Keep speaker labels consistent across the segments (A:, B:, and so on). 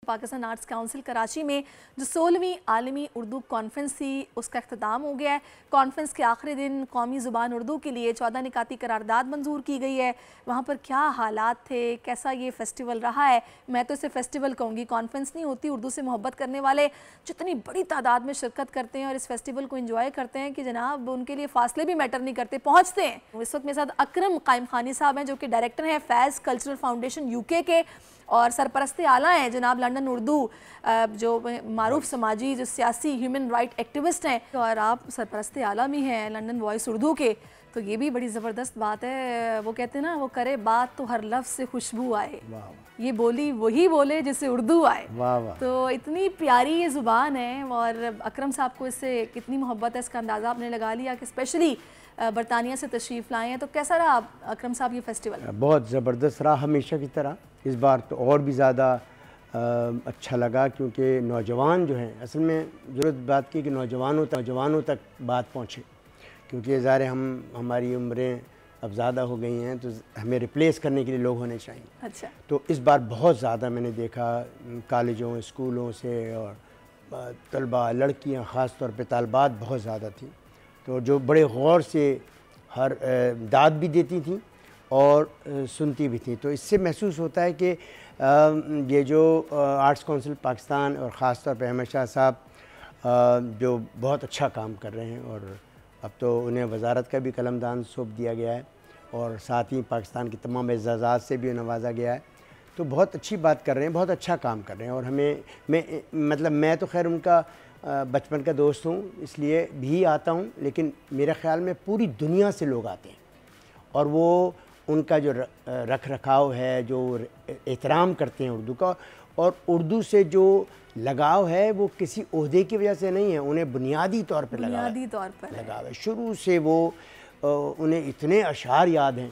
A: Pakistan arts council Karachi में जो 16वीं आलमी उर्दू कॉन्फ्रेंस थी उसका अख्ताम हो गया है। कॉन्फ्रेंस के आखिरी दिन कौमी ज़ुबान उर्दू के लिए 14 निकाती करारदाद मंजूर की गई है। वहाँ पर क्या हालात थे, कैसा ये फेस्टिवल रहा है, मैं तो इसे फेस्टिवल कहूँगी, कॉन्फ्रेंस नहीं होती। उर्दू से मोहब्बत करने वाले जितनी बड़ी तादाद में शिरकत करते हैं और इस फेस्टिवल को इंजॉय करते हैं कि जनाब उनके लिए फासले भी मैटर नहीं करते, पहुँचते हैं। इस वक्त मेरे साथ अकरम कायम खानी साहब हैं जो कि डायरेक्टर हैं फैज़ कल्चरल फाउंडेशन यूके के, और सरपरस्ते आला हैं जनाब लंदन उर्दू जो मारूफ समाजी जो सियासी ह्यूमन राइट एक्टिविस्ट हैं, और आप सरपरस्ते आला भी हैं लंदन वॉइस उर्दू के। तो ये भी बड़ी ज़बरदस्त बात है। वो कहते हैं ना, वो करे बात तो हर लफ्ज़ से खुशबू आए, ये बोली वही बोले जिससे उर्दू आए। तो इतनी प्यारी ये ज़ुबान है, और अकरम साहब को इससे कितनी मोहब्बत है इसका अंदाज़ा आपने लगा लिया कि स्पेशली बरतानिया से तशरीफ़ लाए हैं। तो कैसा रहा अकरम साहब ये फेस्टिवल?
B: बहुत ज़बरदस्त रहा, हमेशा की तरह। इस बार तो और भी ज़्यादा अच्छा लगा, क्योंकि नौजवान जो हैं, असल में ज़रूरत बात की कि नौजवानों तक बात पहुँचे, क्योंकि ज़ाहिर हमारी उम्रें अब ज़्यादा हो गई हैं, तो हमें रिप्लेस करने के लिए लोग होने चाहिए।
A: अच्छा।
B: तो इस बार बहुत ज़्यादा मैंने देखा कॉलेजों स्कूलों से, और तलबा लड़कियाँ ख़ास तौर पे तालबात बहुत ज़्यादा थी, तो जो बड़े गौर से हर दाद भी देती थी और सुनती भी थी। तो इससे महसूस होता है कि ये जो आर्ट्स काउंसिल पाकिस्तान और ख़ास तौर पे अहमद शाह साहब जो बहुत अच्छा काम कर रहे हैं, और अब तो उन्हें वजारत का भी कलमदान सौंप दिया गया है, और साथ ही पाकिस्तान की तमाम एजाज़ात से भी नवाजा गया है। तो बहुत अच्छी बात कर रहे हैं, बहुत अच्छा काम कर रहे हैं। और मैं तो खैर उनका बचपन का दोस्त हूँ, इसलिए भी आता हूँ, लेकिन मेरे ख़्याल में पूरी दुनिया से लोग आते हैं, और वो उनका जो रख रखाव है, जो एहतराम करते हैं उर्दू का, और उर्दू से जो लगाव है वो किसी ओहदे की वजह से नहीं है, उन्हें बुनियादी तौर पर लगाव है। शुरू से वो उन्हें इतने अशार याद हैं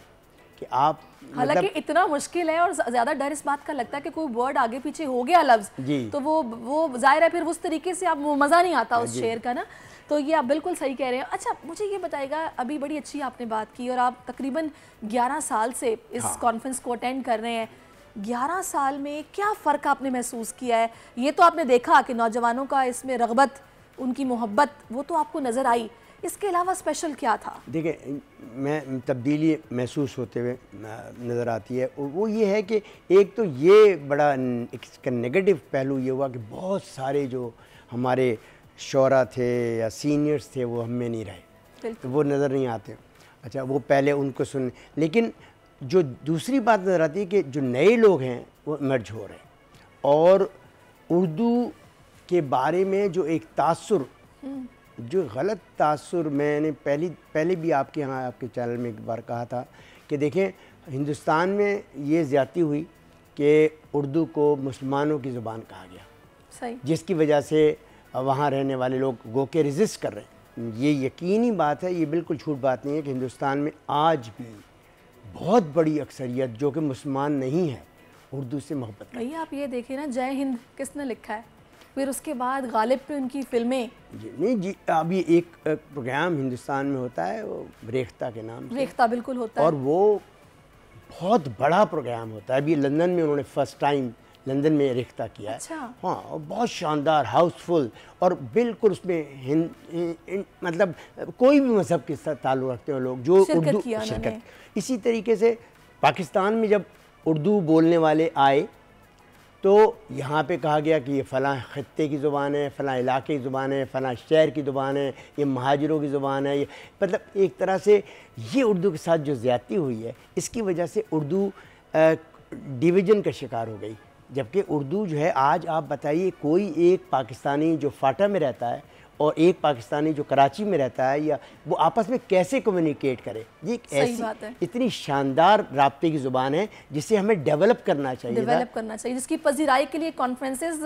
B: कि आप,
A: हालांकि इतना मुश्किल है, और ज़्यादा डर इस बात का लगता है कि कोई वर्ड आगे पीछे हो गया लफ्ज़, तो वो ज़ाहिर है फिर उस तरीके से आप वो मज़ा नहीं आता उस शेर का ना। तो ये आप बिल्कुल सही कह रहे हैं। अच्छा, मुझे ये बताइएगा, अभी बड़ी अच्छी आपने बात की, और आप तकरीबन 11 साल से इस कॉन्फ्रेंस को अटेंड कर रहे हैं। 11 साल में क्या फ़र्क आपने महसूस किया है? ये तो आपने देखा कि नौजवानों का इसमें रग़बत, उनकी मोहब्बत, वो तो आपको नज़र आई, इसके अलावा स्पेशल क्या था?
B: देखिए, मैं तब्दीली महसूस होते हुए नज़र आती है, वो ये है कि एक तो ये बड़ा इसका नेगेटिव पहलू ये हुआ कि बहुत सारे जो हमारे शोरा थे या सीनियर्स थे वो हम में नहीं रहे, तो वो नज़र नहीं आते। अच्छा, वो पहले उनको सुन, लेकिन जो दूसरी बात नज़र आती है कि जो नए लोग हैं वो मर्ज हो रहे हैं, और उर्दू के बारे में जो एक तासुर, जो गलत तासुर, मैंने पहले भी आपके यहाँ आपके चैनल में एक बार कहा था कि देखें, हिंदुस्तान में ये ज़्यादती हुई कि उर्दू को मुसलमानों की ज़ुबान कहा गया,
A: सही,
B: जिसकी वजह से वहाँ रहने वाले लोग गो के रेजिस्ट कर रहे हैं। ये यकीनी बात है, ये बिल्कुल झूठ बात नहीं है कि हिंदुस्तान में आज भी बहुत बड़ी अक्सरियत जो कि मुसलमान नहीं है उर्दू से मोहब्बत करती है।
A: भैया आप ये देखिए ना, जय हिंद किसने लिखा है, फिर उसके बाद गालिब पे उनकी फिल्में।
B: जी नहीं जी, अभी एक प्रोग्राम हिंदुस्तान में होता है, वो रेख्ता के नाम से,
A: रेख्ता बिल्कुल होता है,
B: और वो बहुत बड़ा प्रोग्राम होता है। अभी लंदन में उन्होंने फर्स्ट टाइम लंदन में रेख्ता किया है।
A: अच्छा।
B: हाँ, बहुत शानदार, हाउसफुल, और बिल्कुल उसमें मतलब कोई भी मज़हब के साथ ताल्लुक़ रखते हैं लोग जो उर्दू शिरकत। इसी तरीके से पाकिस्तान में जब उर्दू बोलने वाले आए, तो यहाँ पे कहा गया कि ये फ़लाँ ख़त्ते की ज़ुबान है, फ़लाँ इलाके की ज़ुबान है, फ़लाँ शहर की ज़ुबान है, ये महाजिरों की ज़ुबान है। ये मतलब एक तरह से ये उर्दू के साथ जो ज़्यादती हुई है, इसकी वजह से उर्दू डिवीज़न का शिकार हो गई। जबकि उर्दू जो है, आज आप बताइए, कोई एक पाकिस्तानी जो फाटा में रहता है और एक पाकिस्तानी जो कराची में रहता है, या वो आपस में कैसे कम्युनिकेट करे? ये एक ऐसी इतनी शानदार राब्ते की ज़ुबान है जिसे हमें डेवलप करना चाहिए,
A: जिसकी पजीराई के लिए कॉन्फ्रेंसेस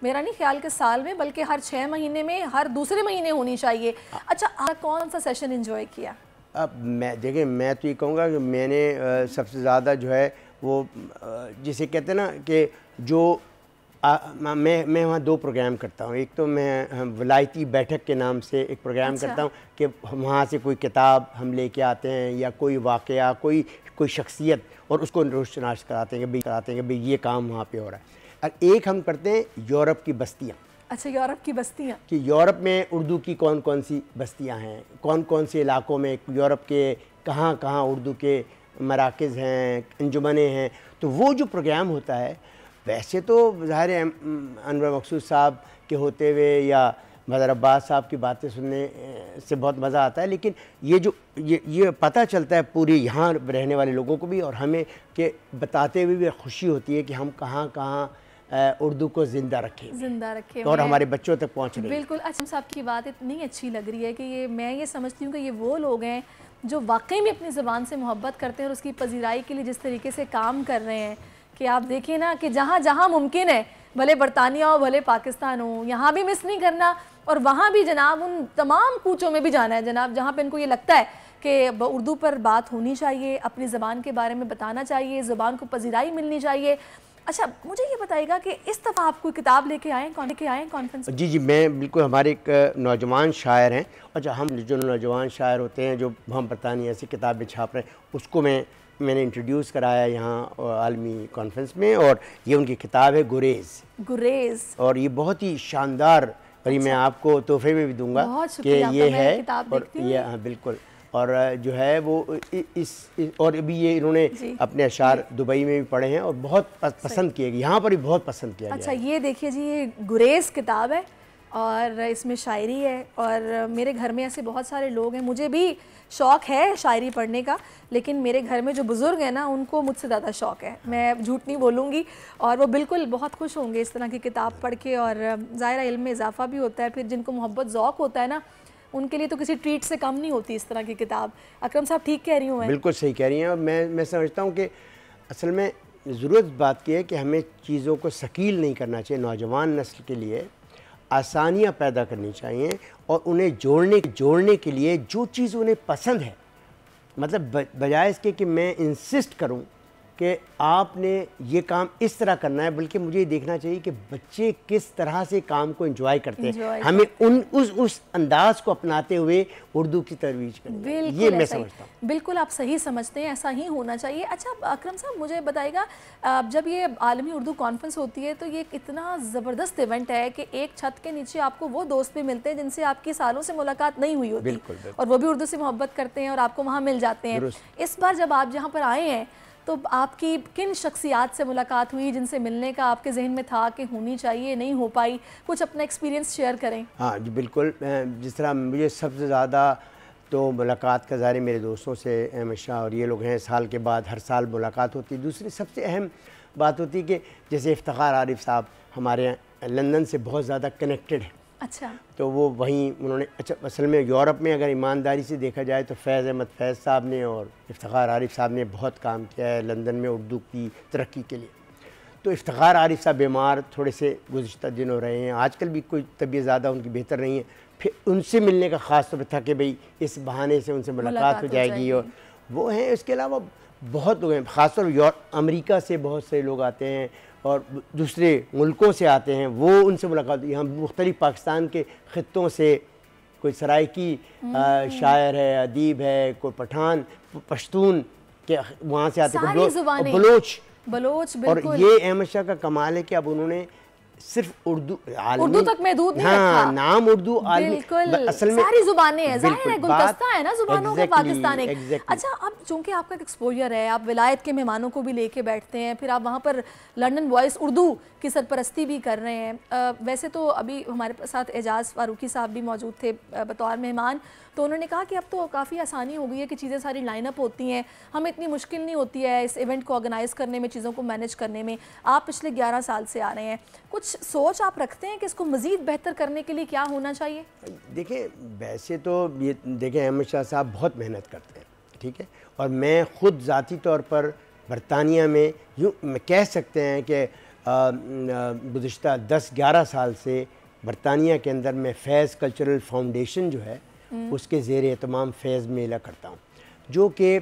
A: मेरा नहीं ख्याल के साल में, बल्कि हर 6 महीने में, हर दूसरे महीने होनी चाहिए। अच्छा, आपने कौन सा सेशन एंजॉय किया?
B: अब मैं तो ये कहूँगा कि मैंने सबसे ज़्यादा जो है वो जिसे कहते हैं ना कि जो मैं वहाँ 2 प्रोग्राम करता हूँ। एक तो मैं वलायती बैठक के नाम से एक प्रोग्राम करता हूँ कि वहाँ से कोई किताब हम लेके आते हैं, या कोई वाक़या, कोई शख्सियत, और उसको रोशनास कराते हैं कि भाई ये काम वहाँ पे हो रहा है। और एक हम करते हैं यूरोप की बस्तियाँ।
A: अच्छा, यूरोप की बस्तियाँ,
B: कि यूरोप में उर्दू की कौन कौन सी बस्तियां हैं, कौन कौन से इलाकों में यूरोप के कहाँ कहाँ उर्दू के मराकज़ हैं, अंजुमनें हैं। तो वो जो प्रोग्राम होता है, वैसे तो ज़ाहिर है अनवर मकसूद साहब के होते हुए या मदर अब्बास साहब की बातें सुनने से बहुत मज़ा आता है, लेकिन ये जो ये पता चलता है पूरी यहाँ रहने वाले लोगों को भी और हमें कि बताते हुए भी खुशी होती है कि हम कहाँ कहाँ उर्दू को ज़िंदा रखें और हमारे बच्चों तक पहुँच रही है।
A: बिल्कुल। अच्छा, साहब की बात इतनी अच्छी लग रही है कि मैं ये समझती हूँ कि ये वो लोग हैं जो वाकई में अपनी ज़बान से मोहब्बत करते हैं और उसकी पजीराई के लिए जिस तरीके से काम कर रहे हैं कि आप देखिए ना कि जहाँ जहाँ मुमकिन है, भले बरतानिया हो भले पाकिस्तान हो, यहाँ भी मिस नहीं करना और वहाँ भी जनाब उन तमाम कूचों में भी जाना है जनाब, जहाँ पे इनको ये लगता है कि उर्दू पर बात होनी चाहिए, अपनी ज़बान के बारे में बताना चाहिए, ज़बान को पजीराई मिलनी चाहिए। अच्छा, मुझे ये बताइएगा कि इस दफ़ा आप कोई किताब लेके आए कॉन्फ्रेंस?
B: जी जी, मैं बिल्कुल, हमारे एक नौजवान शायर हैं। अच्छा, हम जो नौजवान शायर होते हैं जो हम बरतानिया ऐसी किताबें छाप रहे हैं, उसको मैंने इंट्रोड्यूस कराया यहाँ आलमी कॉन्फ्रेंस में, और ये उनकी किताब है गुरेज़, और ये बहुत ही शानदार, और ये मैं आपको तोहफे में भी दूंगा कि ये है, और ये हाँ बिल्कुल, और जो है वो और अभी ये इन्होंने अपने अशार दुबई में भी पढ़े हैं और बहुत पसंद किए गए, यहाँ पर भी बहुत पसंद किया गया।
A: अच्छा, ये देखिए जी, ये गुरेज़ किताब है और इसमें शायरी है, और मेरे घर में ऐसे बहुत सारे लोग हैं, मुझे भी शौक़ है शायरी पढ़ने का, लेकिन मेरे घर में जो बुज़ुर्ग हैं ना उनको मुझसे ज़्यादा शौक़ है, मैं झूठ नहीं बोलूँगी, और वो बिल्कुल बहुत खुश होंगे इस तरह की किताब पढ़ के, और ज़ाहिर इल्म में इजाफ़ा भी होता है। फिर जिनको मोहब्बत ज़ौक़ होता है ना, उनके लिए तो किसी ट्रीट से कम नहीं होती इस तरह की किताब। अकरम साहब ठीक कह रही हूँ मैं?
B: बिल्कुल सही कह रही हैं, और मैं समझता हूँ कि असल में ज़रूरत बात की है कि हमें चीज़ों को शकील नहीं करना चाहिए, नौजवान नस्ल के लिए आसानियाँ पैदा करनी चाहिए और उन्हें जोड़ने के लिए जो चीज़ उन्हें पसंद है, मतलब बजाय इसके कि मैं इंसिस्ट करूं कि आपने ये काम इस तरह करना है, बल्कि मुझे ये देखना चाहिए कि बच्चे किस तरह से काम को एंजॉय करते हैं, हमें उस अंदाज को अपनाते हुए उर्दू की तरवीज करनी है। ये मैं समझता हूँ।
A: बिल्कुल आप सही समझते हैं, ऐसा ही होना चाहिए। अच्छा अकरम साहब, मुझे बताइएगा, जब ये आलमी उर्दू कॉन्फ्रेंस होती है तो ये इतना ज़बरदस्त इवेंट है कि एक छत के नीचे आपको वो दोस्त भी मिलते हैं जिनसे आपकी सालों से मुलाकात नहीं हुई होती, और वो भी उर्दू से मोहब्बत करते हैं और आपको वहाँ मिल जाते हैं। इस बार जब आप यहाँ पर आए हैं तो आपकी किन शख्सियात से मुलाकात हुई जिनसे मिलने का आपके जहन में था कि होनी चाहिए, नहीं हो पाई? कुछ अपना एक्सपीरियंस शेयर करें।
B: हाँ जी बिल्कुल, जिस तरह मुझे सबसे ज़्यादा तो मुलाकात का ज़ाहिर मेरे दोस्तों से हमेशा, और ये लोग हैं साल के बाद हर साल मुलाकात होती है। दूसरी सबसे अहम बात होती है कि जैसे इफ्तिखार आरिफ साहब हमारे लंदन से बहुत ज़्यादा कनेक्टेड है।
A: अच्छा,
B: तो वो वहीं उन्होंने, अच्छा असल में यूरोप में अगर ईमानदारी से देखा जाए तो फैज़ अहमद फैज़ साहब ने और इफ्तिखार आरिफ साहब ने बहुत काम किया है लंदन में उर्दू की तरक्की के लिए। तो इफ्तिखार आरिफ साहब बीमार थोड़े से गुज़िश्ता दिनों रहे हैं, आजकल भी कोई तबीयत ज़्यादा उनकी बेहतर नहीं है। फिर उनसे मिलने का ख़ास तौर पर था कि भाई इस बहाने से उनसे मुलाकात हो जाएगी, और वो हैं। इसके अलावा बहुत लोग हैं, ख़ासतौर अमेरिका से बहुत से लोग आते हैं और दूसरे मुल्कों से आते हैं, वो उनसे मुलाकात। यहाँ मुख्तलिफ़ पाकिस्तान के ख़ित्तों से कोई सराइकी शायर है, अदीब है, कोई पठान पश्तून के वहाँ से आते हैं, बलोच। और ये अहमद शाह का कमाल है कि अब उन्होंने सिर्फ उर्दू
A: तक महदूद नहीं
B: रखा, नाम उर्दू
A: असल में सारी जुबानें हैं, जाहिर है गुलदस्ता है ना जुबानों का पाकिस्तान एक। अच्छा, अब चूंकि आपका एक एक्सपोजर है, आप विलायत के मेहमानों को भी लेके बैठते हैं, फिर आप वहाँ पर लंदन वॉइस उर्दू की सरपरस्ती भी कर रहे हैं। वैसे तो अभी हमारे साथ एजाज़ फारूकी साहब भी मौजूद थे बतौर मेहमान, तो उन्होंने कहा कि अब तो काफ़ी आसानी हो गई है कि चीज़ें सारी लाइनअप होती हैं, हमें इतनी मुश्किल नहीं होती है इस इवेंट को ऑर्गेनाइज़ करने में, चीज़ों को मैनेज करने में। आप पिछले 11 साल से आ रहे हैं, कुछ सोच आप रखते हैं कि इसको मज़ीद बेहतर करने के लिए क्या होना चाहिए?
B: देखिए, वैसे तो ये देखें अहमद शाह साहब बहुत मेहनत करते हैं, ठीक है, और मैं ख़ुद ज़ाती तौर पर बरतानिया में यूँ कह सकते हैं कि गुज़िश्ता 10-11 साल से बरतानिया के अंदर मैं फैज़ कल्चरल फाउंडेशन जो है उसके ज़ेरे तमाम फैज़ मेला करता हूँ, जो कि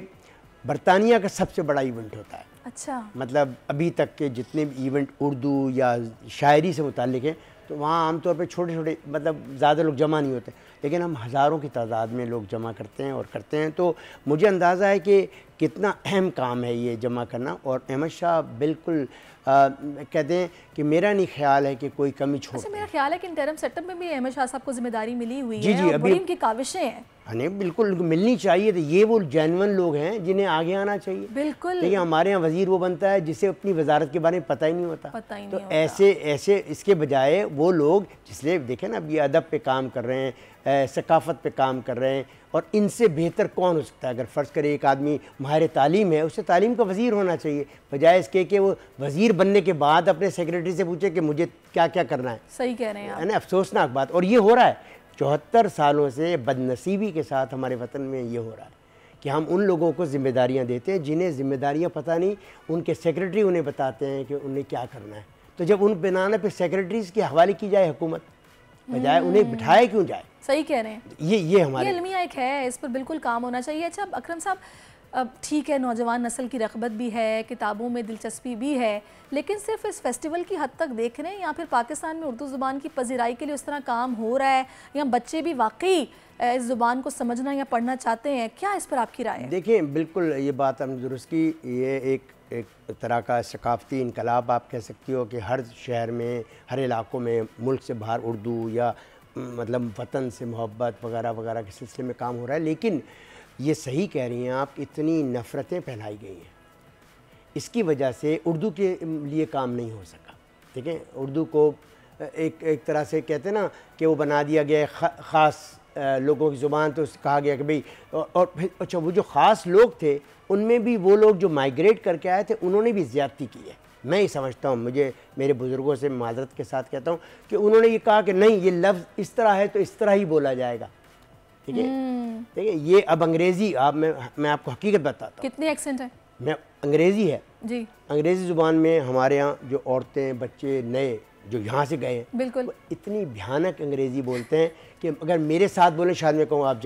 B: बरतानिया का सबसे बड़ा इवेंट होता है।
A: अच्छा,
B: मतलब अभी तक के जितने भी इवेंट उर्दू या शायरी से मुताल्लिक़ हैं, तो वहाँ आमतौर पे छोटे छोटे, मतलब ज़्यादा लोग जमा नहीं होते, लेकिन हम हज़ारों की तादाद में लोग जमा करते हैं और करते हैं। तो मुझे अंदाज़ा है कि कितना अहम काम है ये जमा करना। और अहमद शाह बिल्कुल कहते हैं कि मेरा नहीं ख्याल है कि कोई कमी छोड़।
A: अच्छा, मेरा ख्याल है कि इंटरम सेटअप में भी अहमद शाह साहब को जिम्मेदारी मिली हुई
B: जी,
A: है
B: जी,
A: और बड़ी उनकी काविशें हैं।
B: नहीं, बिल्कुल मिलनी चाहिए। तो ये वो जेन्युइन लोग हैं जिन्हें आगे आना चाहिए।
A: बिल्कुल।
B: देखिए हमारे यहाँ वजीर वो बनता है जिसे अपनी वजारत के बारे में पता ही नहीं होता। तो ऐसे इसके बजाय वो लोग जिसलिए देखें ना, अब ये अदब पे काम कर रहे हैं, सकाफ़त पे काम कर रहे हैं, और इनसे बेहतर कौन हो सकता है। अगर फ़र्ज़ करें एक आदमी माहिर तालीम है, उसे तालीम का वज़ीर होना चाहिए, बजाय इसके कि वो वज़ीर बनने के बाद अपने सेक्रेटरी से पूछे कि मुझे क्या क्या करना है।
A: सही कह रहे हैं आप।
B: है ना, अफसोसनाक बात। और ये हो रहा है 74 सालों से बदनसीबी के साथ हमारे वतन में ये हो रहा है कि हम उन लोगों को ज़िम्मेदारियाँ देते हैं जिन्हें ज़िम्मेदारियाँ पता नहीं, उनके सेक्रेटरी उन्हें बताते हैं कि उन्हें क्या करना है। तो जब उन बनाने पर सेक्रेटरीज़ के हवाले की जाए हुकूमत, बजाय उन्हें बिठाए क्यों जाए।
A: सही कह रहे हैं।
B: ये हमारे
A: अलमिया एक है, इस पर बिल्कुल काम होना चाहिए। अच्छा अकरम साहब, अब ठीक है, नौजवान नस्ल की रग़बत भी है, किताबों में दिलचस्पी भी है, लेकिन सिर्फ इस फेस्टिवल की हद तक देख रहे हैं या फिर पाकिस्तान में उर्दू ज़ुबान की पजीराई के लिए उस तरह काम हो रहा है, या बच्चे भी वाकई इस ज़ुबान को समझना या पढ़ना चाहते हैं? क्या इस पर आपकी राय है?
B: देखिए, बिल्कुल ये बात हमने दुरुस्त की। ये एक तरह का सकाफ़ती इनकलाब आप कह सकती हो कि हर शहर में, हर इलाक़ों में मुल्क से बाहर उर्दू या मतलब वतन से मोहब्बत वगैरह वगैरह के सिलसिले में काम हो रहा है। लेकिन ये सही कह रही हैं आप, इतनी नफ़रतें फैलाई गई हैं, इसकी वजह से उर्दू के लिए काम नहीं हो सका। ठीक है, उर्दू को एक तरह से कहते हैं ना कि वो बना दिया गया ख़ास लोगों की ज़ुबान। तो कहा गया कि भाई, और फिर अच्छा वो जो ख़ास लोग थे उनमें भी वो लोग जो माइग्रेट करके आए थे उन्होंने भी ज़्यादती की है। मैं ये समझता हूँ, मुझे मेरे बुज़ुर्गों से माज़रत के साथ कहता हूँ कि उन्होंने ये कहा कि नहीं, ये लफ्ज़ इस तरह है तो इस तरह ही बोला जाएगा। ठीक है, ठीक है। ये अब अंग्रेज़ी, मैं आपको हकीकत बताता हूँ।
A: कितने एक्सेंट है?
B: मैं अंग्रेज़ी है
A: जी,
B: अंग्रेज़ी ज़ुबान में हमारे यहाँ जो औरतें बच्चे नए जो यहाँ से गए हैं,
A: बिल्कुल
B: इतनी भयानक अंग्रेज़ी बोलते हैं कि अगर मेरे साथ बोले शायद मैं कहूँ आप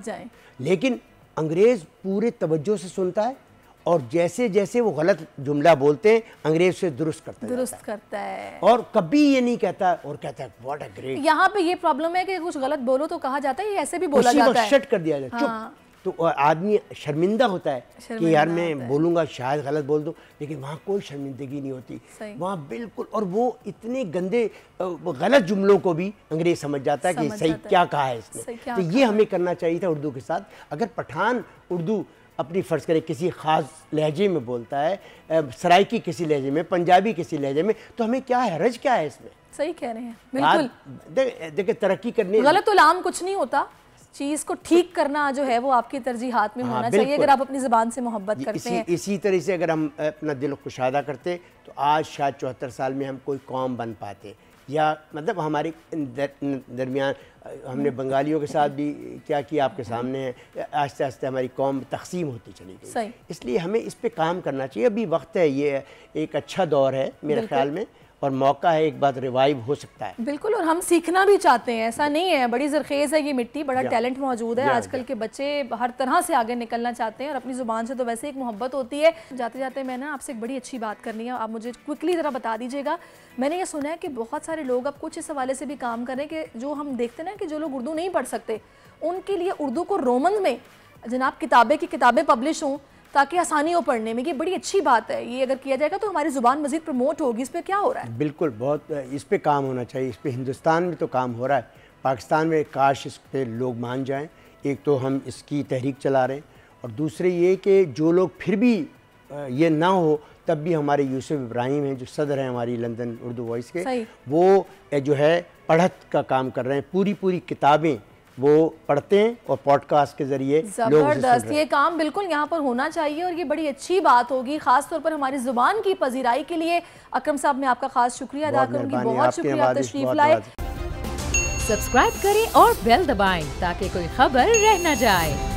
B: जाएं। लेकिन अंग्रेज़ पूरे तवज्जो से सुनता है और जैसे जैसे वो गलत जुमला बोलते हैं अंग्रेज़ से दुरुस्त करता है और कभी ये नहीं कहता और कहता है व्हाट अ ग्रेट।
A: यहाँ पे ये प्रॉब्लम है कि कुछ गलत बोलो तो कहा जाता है, ये ऐसे भी बोला जाता है,
B: शट कर दिया जाता है। चुप। तो आदमी शर्मिंदा होता है कि यार मैं बोलूँगा शायद गलत बोल दूँ, लेकिन वहाँ कोई शर्मिंदगी नहीं होती वहाँ, बिल्कुल। और वो इतने गंदे गलत जुमलों को भी अंग्रेज़ समझ जाता है कि सही क्या कहा है इसने। तो ये हमें करना चाहिए था उर्दू के साथ। अगर पठान उर्दू अपनी फ़र्ज़ करे किसी ख़ास लहजे में बोलता है, सराइकी किसी लहजे में, पंजाबी किसी लहजे में, तो हमें क्या हरज क्या है इसमें?
A: सही कह रहे हैं, बिल्कुल।
B: देखिए तरक्की करने,
A: गलत उलाम कुछ नहीं होता, चीज़ को ठीक करना जो है वो आपकी तरजीहात में होना चाहिए अगर आप अपनी ज़बान से मोहब्बत करते हैं।
B: इसी तरह से अगर हम अपना दिल कुशादा करते तो आज शायद 74 साल में हम कोई कौम बन पाते, या मतलब हमारे दरमियान हमने बंगालियों के साथ भी क्या किया आपके सामने है, आस्ते आस्ते हमारी कौम तकसीम होती चली गई। इसलिए हमें इस पे काम करना चाहिए। अभी वक्त है, ये एक अच्छा दौर है मेरे ख्याल में, और मौका है, एक बात रिवाइव हो सकता है।
A: बिल्कुल, और हम सीखना भी चाहते हैं, ऐसा नहीं है। बड़ी ज़रखेज़ है ये मिट्टी, बड़ा टैलेंट मौजूद है। आजकल के बच्चे हर तरह से आगे निकलना चाहते हैं और अपनी ज़ुबान से तो वैसे एक मोहब्बत होती है। जाते जाते मैं ना आपसे एक बड़ी अच्छी बात करनी है, आप मुझे क्विकली ज़रा बता दीजिएगा। मैंने ये सुना है कि बहुत सारे लोग अब कुछ इस हवाले से भी काम कर रहे हैं कि जो हम देखते हैं ना कि जो लोग उर्दू नहीं पढ़ सकते उनके लिए उर्दू को रोमन में जनाब किताबें पब्लिश हों ताकि आसानी हो पढ़ने में। ये बड़ी अच्छी बात है, ये अगर किया जाएगा तो हमारी ज़ुबान मज़ीद प्रमोट होगी। इस पर क्या हो रहा है?
B: बिल्कुल, बहुत इस पे काम होना चाहिए। इस पे हिंदुस्तान में तो काम हो रहा है, पाकिस्तान में काश इस पे लोग मान जाएं। एक तो हम इसकी तहरीक चला रहे हैं, और दूसरे ये कि जो लोग फिर भी ये ना हो तब भी हमारे यूसुफ इब्राहिम हैं जो सदर हैं हमारी लंदन उर्दू वॉइस के, वो जो है पढ़त का काम कर रहे हैं। पूरी किताबें वो पढ़ते हैं और पॉडकास्ट के जरिए
A: जबरदस्त ये काम बिल्कुल यहाँ पर होना चाहिए और ये बड़ी अच्छी बात होगी, खास तौर पर हमारी जुबान की पजीराई के लिए। अकरम साहब मैं आपका खास शुक्रिया अदा करूंगी, बहुत शुक्रिया तशरीफ लाए।
C: सब्सक्राइब करें और बेल दबाएं ताकि कोई खबर रह न जाए।